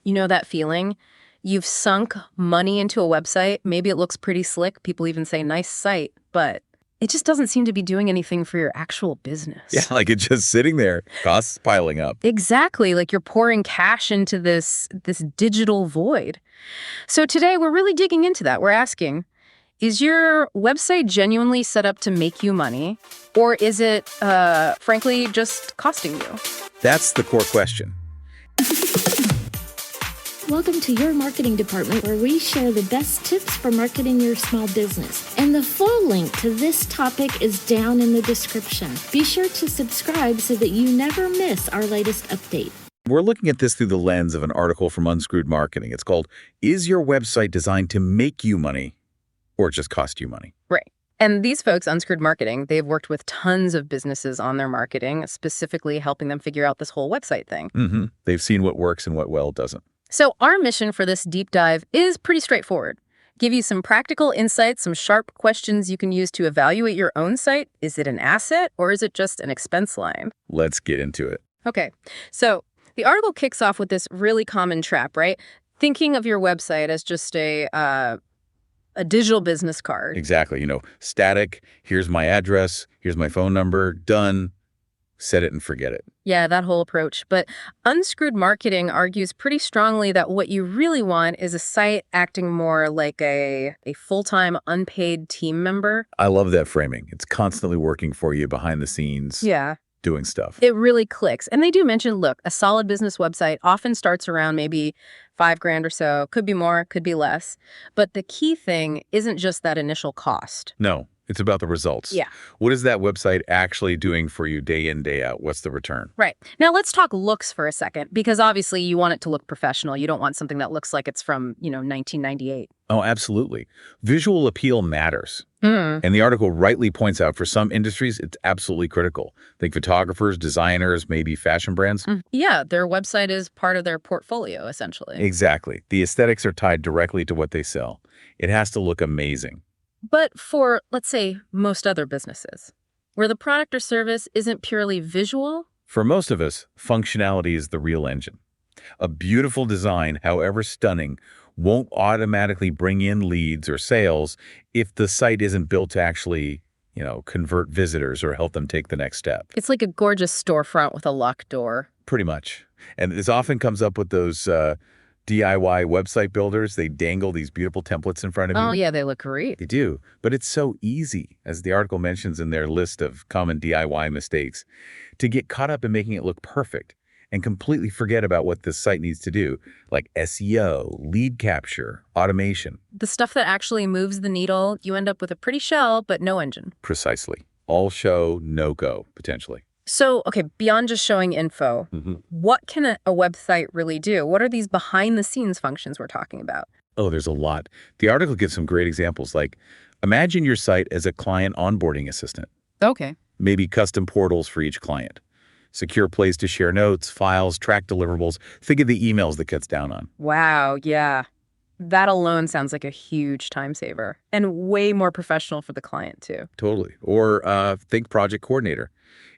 You know that feeling? You've sunk money into a website. Maybe it looks pretty slick. People even say nice site, but it just doesn't seem to be doing anything for your actual business. Yeah, like it's just sitting there, costs piling up. Exactly, like you're pouring cash into this digital void. So today we're really digging into that. We're asking, is your website genuinely set up to make you money, or is it, frankly, just costing you? That's the core question. Welcome to your marketing department, where we share the best tips for marketing your small business. And the full link to this topic is down in the description. Be sure to subscribe so that you never miss our latest update. We're looking at this through the lens of an article from Unscrewed Marketing. It's called, Is Your Website Designed to Make You Money or Just Cost You Money? Right. And these folks, Unscrewed Marketing, they've worked with tons of businesses on their marketing, specifically helping them figure out this whole website thing. They've seen what works and what well doesn't. So our mission for this deep dive is pretty straightforward. Give you some practical insights, some sharp questions you can use to evaluate your own site. Is it an asset or is it just an expense line? Let's get into it. Okay, so the article kicks off with this really common trap, right? Thinking of your website as just a digital business card. Exactly. Static, here's my address, here's my phone number, done, set it and forget it. Yeah, that whole approach. But Unscrewed Marketing argues pretty strongly that what you really want is a site acting more like a full-time unpaid team member. I love that framing. It's constantly working for you behind the scenes. Yeah. Doing stuff. It really clicks. And they do mention, look, a solid business website often starts around maybe $5,000 or so. Could be more, could be less. But the key thing isn't just that initial cost. No, it's about the results. Yeah. What is that website actually doing for you day in, day out? What's the return? Right. Now let's talk looks for a second, because obviously you want it to look professional. You don't want something that looks like it's from, 1998. Oh, absolutely. Visual appeal matters. Mm. And the article rightly points out for some industries, it's absolutely critical. Think photographers, designers, maybe fashion brands. Yeah, their website is part of their portfolio, essentially. Exactly. The aesthetics are tied directly to what they sell. It has to look amazing. But for, let's say, most other businesses, where the product or service isn't purely visual. For most of us, functionality is the real engine. A beautiful design, however stunning, won't automatically bring in leads or sales if the site isn't built to actually, convert visitors or help them take the next step. It's like a gorgeous storefront with a locked door. Pretty much. And this often comes up with those DIY website builders. They dangle these beautiful templates in front of you. Oh, yeah, they look great. They do. But it's so easy, as the article mentions in their list of common DIY mistakes, to get caught up in making it look perfect and completely forget about what this site needs to do, like SEO, lead capture, automation. The stuff that actually moves the needle, you end up with a pretty shell, but no engine. Precisely. All show, no go, potentially. So, okay, beyond just showing info, what can a website really do? What are these behind-the-scenes functions we're talking about? Oh, there's a lot. The article gives some great examples, like imagine your site as a client onboarding assistant. Okay. Maybe custom portals for each client. Secure place to share notes, files, track deliverables. Think of the emails that cuts down on. Wow, yeah. That alone sounds like a huge time saver and way more professional for the client, too. Totally. Or think project coordinator,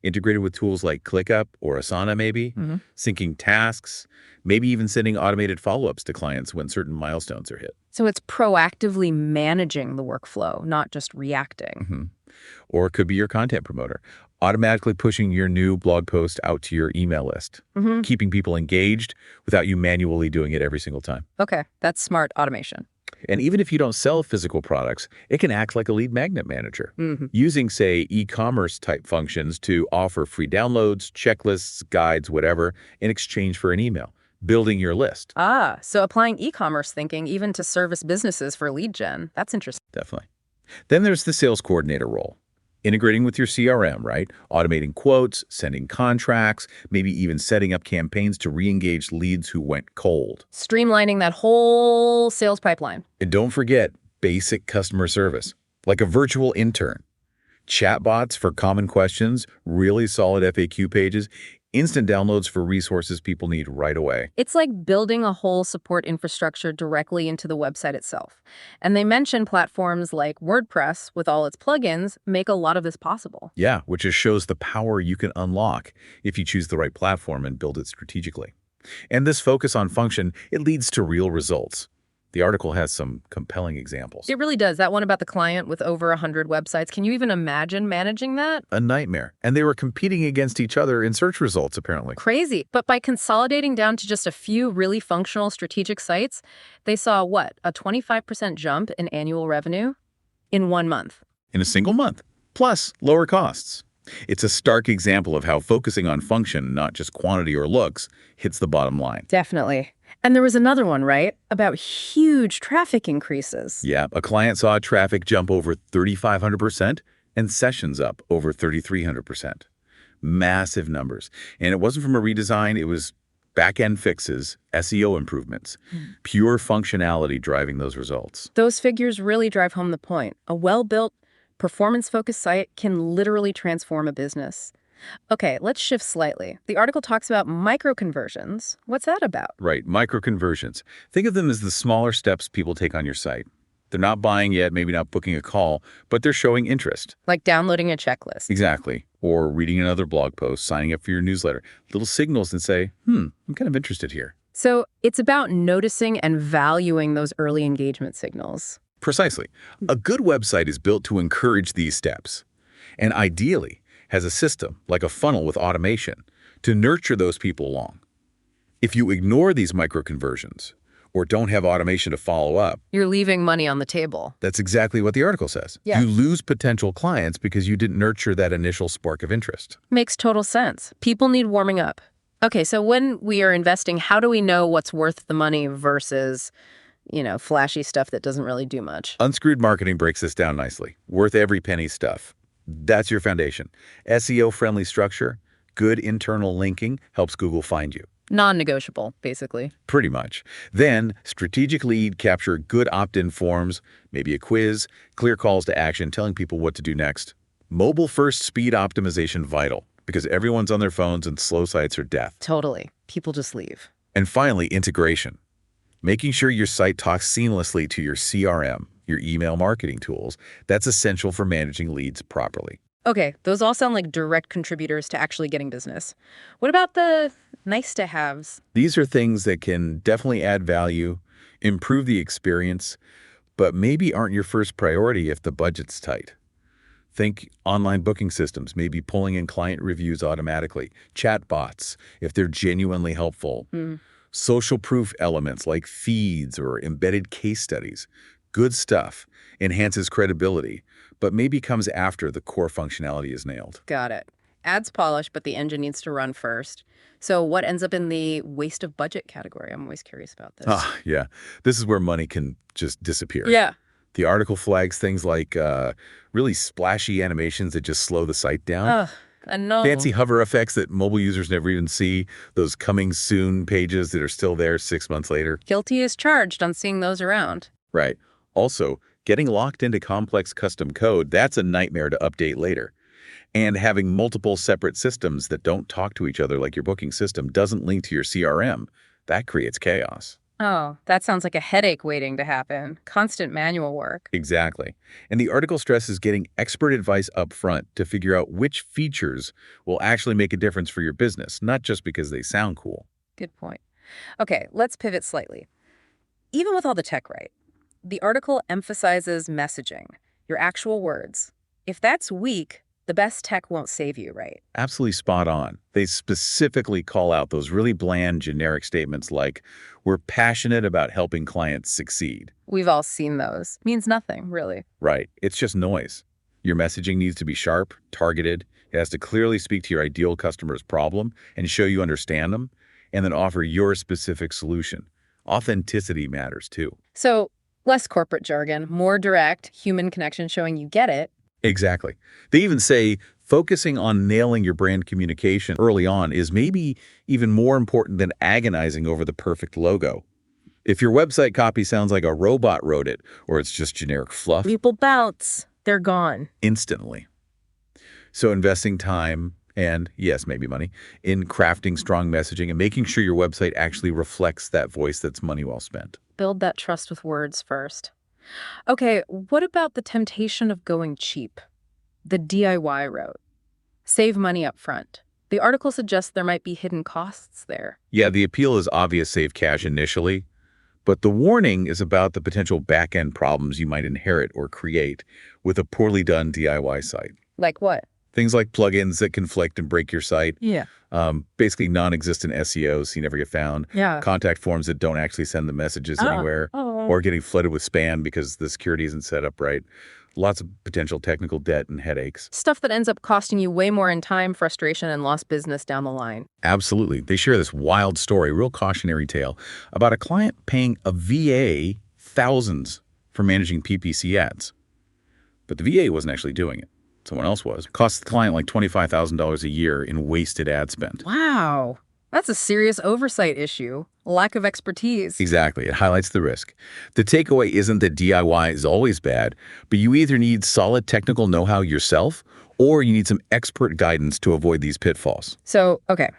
integrated with tools like ClickUp or Asana maybe, syncing tasks, maybe even sending automated follow-ups to clients when certain milestones are hit. So it's proactively managing the workflow, not just reacting. Or it could be your content promoter, automatically pushing your new blog post out to your email list, keeping people engaged without you manually doing it every single time. Okay, that's smart automation. And even if you don't sell physical products, it can act like a lead magnet manager, using, say, e-commerce type functions to offer free downloads, checklists, guides, whatever, in exchange for an email, building your list. Ah, so applying e-commerce thinking even to service businesses for lead gen. That's interesting. Definitely. Then there's the sales coordinator role. Integrating with your CRM, right? Automating quotes, sending contracts, maybe even setting up campaigns to re-engage leads who went cold. Streamlining that whole sales pipeline. And don't forget basic customer service, like a virtual intern. Chatbots for common questions, really solid FAQ pages, instant downloads for resources people need right away. It's like building a whole support infrastructure directly into the website itself. And they mention platforms like WordPress with all its plugins make a lot of this possible. Yeah, which just shows the power you can unlock if you choose the right platform and build it strategically. And this focus on function, it leads to real results. The article has some compelling examples. It really does. That one about the client with over 100 websites. Can you even imagine managing that? A nightmare. And they were competing against each other in search results, apparently. Crazy. But by consolidating down to just a few really functional strategic sites, they saw what? A 25% jump in annual revenue in 1 month. In a single month. Plus, lower costs. It's a stark example of how focusing on function, not just quantity or looks, hits the bottom line. Definitely. And there was another one, right? About huge traffic increases. Yeah, a client saw traffic jump over 3,500% and sessions up over 3,300%. Massive numbers. And it wasn't from a redesign, it was back-end fixes, SEO improvements, pure functionality driving those results. Those figures really drive home the point. A well-built, performance-focused site can literally transform a business. Okay, let's shift slightly. The article talks about micro-conversions. What's that about? Right, micro-conversions. Think of them as the smaller steps people take on your site. They're not buying yet, maybe not booking a call, but they're showing interest. Like downloading a checklist. Exactly. Or reading another blog post, signing up for your newsletter. Little signals that say, I'm kind of interested here. So it's about noticing and valuing those early engagement signals. Precisely. A good website is built to encourage these steps. And ideally, has a system, like a funnel with automation, to nurture those people along. If you ignore these micro-conversions, or don't have automation to follow up, You're leaving money on the table. that's exactly what the article says. Yeah. You lose potential clients because you didn't nurture that initial spark of interest. Makes total sense. People need warming up. Okay, so when we are investing, how do we know what's worth the money versus, flashy stuff that doesn't really do much? Unscrewed marketing breaks this down nicely. Worth every penny stuff. That's your foundation. SEO-friendly structure, good internal linking helps Google find you. Non-negotiable, basically. Pretty much. Then, strategic lead capture, good opt-in forms, maybe a quiz, clear calls to action telling people what to do next. Mobile-first speed optimization vital, because everyone's on their phones and slow sites are death. Totally. People just leave. And finally, integration. Making sure your site talks seamlessly to your CRM, your email marketing tools, that's essential for managing leads properly. Okay, those all sound like direct contributors to actually getting business. What about the nice-to-haves? These are things that can definitely add value, improve the experience, but maybe aren't your first priority if the budget's tight. Think online booking systems, maybe pulling in client reviews automatically, chatbots, if they're genuinely helpful, social proof elements like feeds or embedded case studies. Good stuff, enhances credibility, but maybe comes after the core functionality is nailed. Got it. Ads polish, but the engine needs to run first. So what ends up in the waste of budget category? I'm always curious about this. Yeah. This is where money can just disappear. Yeah. The article flags things like really splashy animations that just slow the site down. Ugh, I know. Fancy hover effects that mobile users never even see. Those coming soon pages that are still there 6 months later. Guilty as charged on seeing those around. Right. Also, getting locked into complex custom code, that's a nightmare to update later. And having multiple separate systems that don't talk to each other like your booking system doesn't link to your CRM, that creates chaos. Oh, that sounds like a headache waiting to happen. Constant manual work. Exactly. And the article stresses getting expert advice up front to figure out which features will actually make a difference for your business, not just because they sound cool. Good point. Okay, let's pivot slightly. Even with all the tech right, the article emphasizes messaging, your actual words. If that's weak, the best tech won't save you, right? Absolutely spot on. They specifically call out those really bland, generic statements like, we're passionate about helping clients succeed. We've all seen those. Means nothing, really. Right. It's just noise. Your messaging needs to be sharp, targeted. It has to clearly speak to your ideal customer's problem and show you understand them, and then offer your specific solution. Authenticity matters too. So, less corporate jargon, more direct, human connection showing you get it. Exactly. They even say focusing on nailing your brand communication early on is maybe even more important than agonizing over the perfect logo. If your website copy sounds like a robot wrote it, or it's just generic fluff, People bounce. They're gone. instantly. So investing time and, yes, maybe money, in crafting strong messaging and making sure your website actually reflects that voice, that's money well spent. Build that trust with words first. Okay, what about the temptation of going cheap? The DIY route. Save money up front. The article suggests there might be hidden costs there. Yeah, the appeal is obvious save cash initially, but the warning is about the potential back-end problems you might inherit or create with a poorly done DIY site. Like what? Things like plugins that conflict and break your site, Yeah. basically non-existent SEO, so you never get found, Yeah. contact forms that don't actually send the messages anywhere, Oh. or getting flooded with spam because the security isn't set up right. Lots of potential technical debt and headaches. Stuff that ends up costing you way more in time, frustration, and lost business down the line. Absolutely. They share this wild story, real cautionary tale, about a client paying a VA thousands for managing PPC ads. But the VA wasn't actually doing it. Someone else was. It cost the client like $25,000 a year in wasted ad spend. Wow. That's a serious oversight issue. Lack of expertise. Exactly. It highlights the risk. The takeaway isn't that DIY is always bad, but you either need solid technical know-how yourself or you need some expert guidance to avoid these pitfalls. So, okay,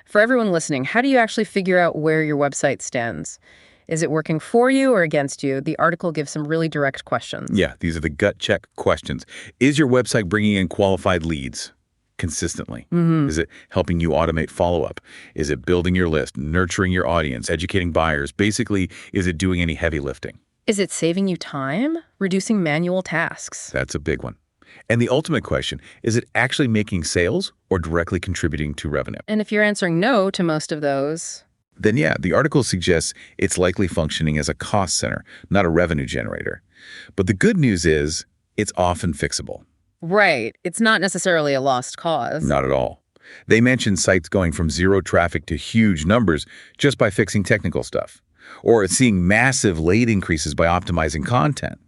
for everyone listening, how do you actually figure out where your website stands? Is it working for you or against you? The article gives some really direct questions. Yeah, these are the gut check questions. Is your website bringing in qualified leads consistently? Is it helping you automate follow-up? Is it building your list, nurturing your audience, educating buyers? Basically, is it doing any heavy lifting? Is it saving you time? Reducing manual tasks? That's a big one. And the ultimate question, is it actually making sales or directly contributing to revenue? And if you're answering no to most of those, Then yeah, the article suggests it's likely functioning as a cost center, not a revenue generator. But the good news is it's often fixable. right, it's not necessarily a lost cause. Not at all. They mention sites going from zero traffic to huge numbers just by fixing technical stuff, or seeing massive lead increases by optimizing content.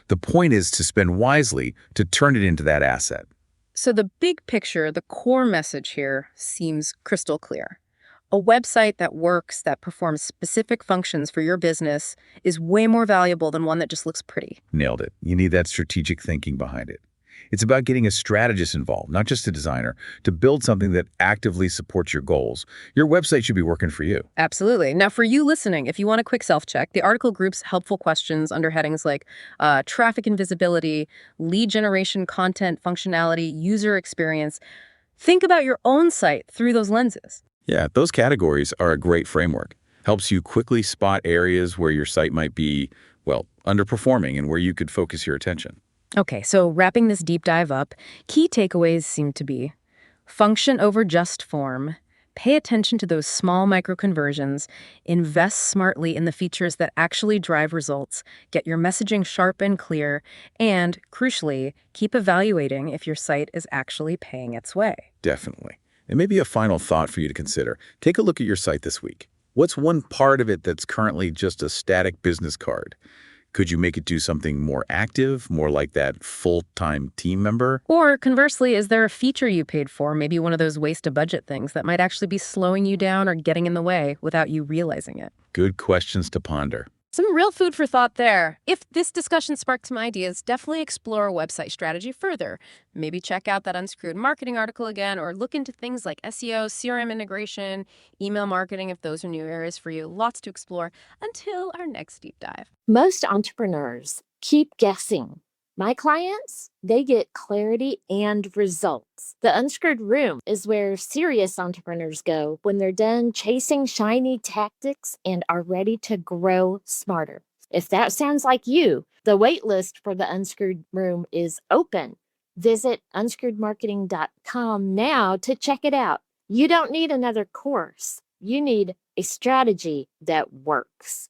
The point is to spend wisely to turn it into that asset. So the big picture, the core message here seems crystal clear. A website that works, that performs specific functions for your business, is way more valuable than one that just looks pretty. Nailed it. You need that strategic thinking behind it. It's about getting a strategist involved, not just a designer, to build something that actively supports your goals. Your website should be working for you. Absolutely. Now, for you listening, if you want a quick self-check, the article groups helpful questions under headings like traffic and visibility, lead generation, content, functionality, user experience. Think about your own site through those lenses. Yeah, those categories are a great framework. Helps you quickly spot areas where your site might be, well, underperforming and where you could focus your attention. Okay, so wrapping this deep dive up, key takeaways seem to be function over just form, pay attention to those small micro-conversions, invest smartly in the features that actually drive results, get your messaging sharp and clear, and, crucially, keep evaluating if your site is actually paying its way. Definitely. And maybe a final thought for you to consider. Take a look at your site this week. What's one part of it that's currently just a static business card? Could you make it do something more active, more like that full-time team member? Or conversely, is there a feature you paid for, maybe one of those waste-to-budget things that might actually be slowing you down or getting in the way without you realizing it? Good questions to ponder. Some real food for thought there. If this discussion sparked some ideas, definitely explore website strategy further. Maybe check out that Unscrewed marketing article again, or look into things like SEO, CRM integration, email marketing if those are new areas for you. Lots to explore until our next deep dive. Most entrepreneurs keep guessing. My clients, they get clarity and results. The Unscrewed Room is where serious entrepreneurs go when they're done chasing shiny tactics and are ready to grow smarter. If that sounds like you, the waitlist for the Unscrewed Room is open. Visit unscrewedmarketing.com now to check it out. You don't need another course. You need a strategy that works.